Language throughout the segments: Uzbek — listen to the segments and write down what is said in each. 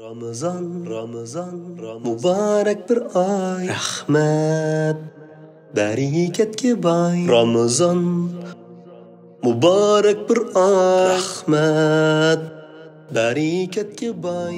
Ramazan, mübarek bir ay. Rahmet, bereketke bay. Ramazan, mübarek bir ay. Rahmet, bereketke bay.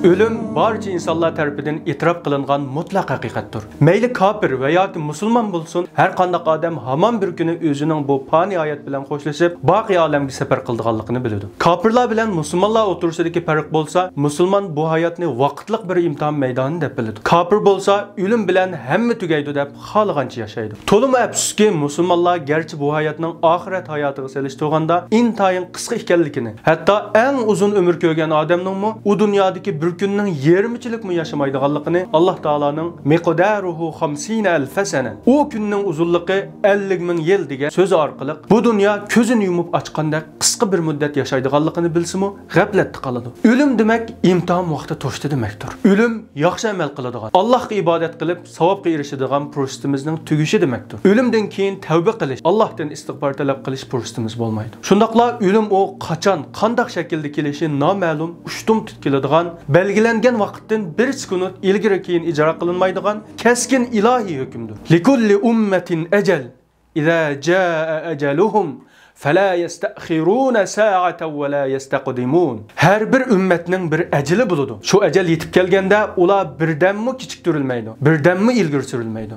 Ölüm barcha insonlar tarafidan e'tirof qilingan mutlaq haqiqatdir. Mayli kafir va yoki musulmon bo'lsin, har qanday odam hamon bir kuni o'zining bu fani hayot bilan xo'shlashib, boqiy olamga safar qilganligini biladi. Kafirlar bilan musulmonlar o'rtasidagi farq bo'lsa, musulmon bu hayotni vaqtliq bir imtihon maydoni deb biladi. Kafir bo'lsa, o'lim bilan hamma tugaydi deb xohlagancha yashaydi. To'limi afsuski, musulmonlar garchi bu hayotning oxirat hayotiga selishtirganda intayin qisqa ekanligini, hatto eng uzun umr ko'rgan odamning u dunyodagi bir kunning yarmichilikmi yaşamaydiganligini Allah Taalaning miqdaruhu 50.000 sana. O kunning uzunligi 50.000 yil degan so'zi orqali bu dunyo ko'zini yumib ochganda qisqa bir muddat yashaydiganligini bilsa-mu, g'aflatda qoladi. O'lim demak imtihon vaqti to'shdi demakdir. O'lim yaxshi amal qiladigan, Allohga ibodat qilib savobga erishadigan furstimizning tugishi demakdir. O'limdan keyin tavba qilish, Allohdan istig'for talab qilish fursatimiz bo'lmaydi. Shundaqla o'lim o qachon, qanday shaklda kelishi noma'lum, ushtum keladigan, belgilengen vaqtdan bir sekund ilgari keyin ijro qilinmaydigan keskin ilahiy hukmdir. Likulli ummetin ecel, iza jaa ajaluhum fala yasta'khiruna sa'atan wa la yastaqdimun. Her bir ümmetning bir eceli buludu. Şu ecel yetib kelganda ular birdammi kechiktirilmaydi, birdammi ilgari surilmaydi.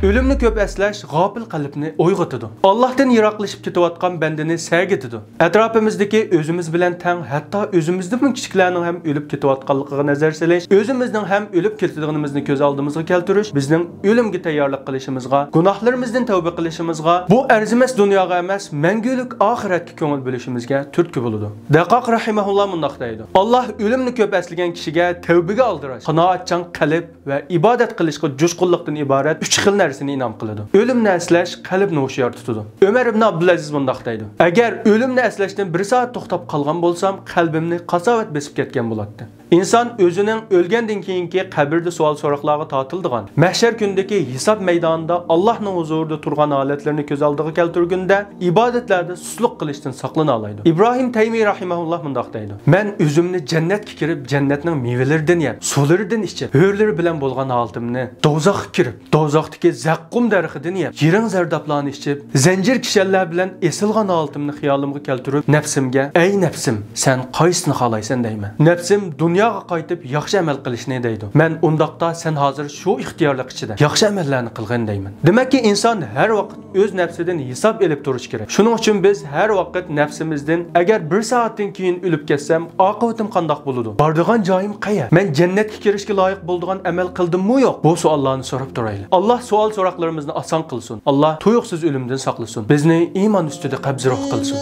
Ölümni köp eslash g'ofil qalbni uyg'otadi. Allohdan yiroqlashib ketayotgan bandani sergitadi. Atrofimizdagi o'zimiz bilan teng, hatto o'zimizning kichiklarning ham o'lib ketayotganligiga nazar solish, o'zimizning ham o'lib ketadiganimizni ko'z oldimizga keltirish, bizning o'limga tayyorlik qilishimizga, gunohlarimizdan tavba qilishimizga, bu arzimas dunyoga emas, mangulik oxiratga ko'ngil bo'lishimizga turtki bo'ladi. Daqoq rahimahulloh mundaq deydi: Alloh o'limni ko'p eslagan kishiga tavbaga aldirash, qanoatchan qalb va ibodat qilishga jo'shqinlikdan iborat 3 xil narsani inom qiladi. O'limni eslash qalbni hushyor tutadi. Umar ibn Abdulaziz mundaq deydi: Agar o'limni eslashdan 1 soat to'xtab qolgan bo'lsam, qalbimni qasovat besib ketgan bo'ladi. İnsan özünün ölgəndən keyinki qəbirdə sual soruqlarına tatildigan, məhşər gündəki hesab meydanında Allah'ın huzurunda turğan halətlərini göz aldığı keltirgündə ibadətlərdə susluq qilishdən saqlana alaydı. İbrahim Teymi rahimehullah mundaq deydi: Mən özümni cənnətə kirib, cənnətning meyvələrindən yeyib, sularından içib, hörləri bilan bolğan halımni dozaqqa kirib, dozaqdakı zaqqum dərəxindən yeyib, yerin zərdablarını içib, zəncir kişəllər bilan esilğan halımni xiyalımğa keltirib, nəfsimə: "Ey nəfsim, sən qaysını xalaysan?" deyman. Nəfsim dünya qaytib yaxshi amal qilishni deydi. Men undaqda sen hozir shu ixtiyorlik ichida yaxshi amallarni qilgan deyman. Demakki inson har vaqt o'z nafsidan hisob elib turish kerak. Shuning uchun biz har vaqt nafsimizdan agar 1 soatdan keyin o'lib ketsam, oqibatim qandoq bo'ladi? Bordigan joyim qayer? Men jannatga kirishga loyiq bo'lgan amal qildimmi yo'q? Bu savollarni so'rab turaylik. Alloh savol so'roqlarimizni oson qilsin. Alloh tuyuqsiz o'limdan saqlasin. Bizni iymon ustida qabzroq qilsin.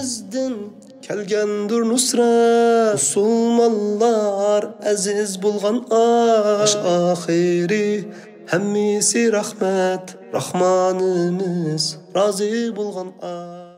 Kelgendur nusret, musulmanlar aziz bulgan aş ahiri, hemmisi rahmet, Rahmanımız razı bulgan aş.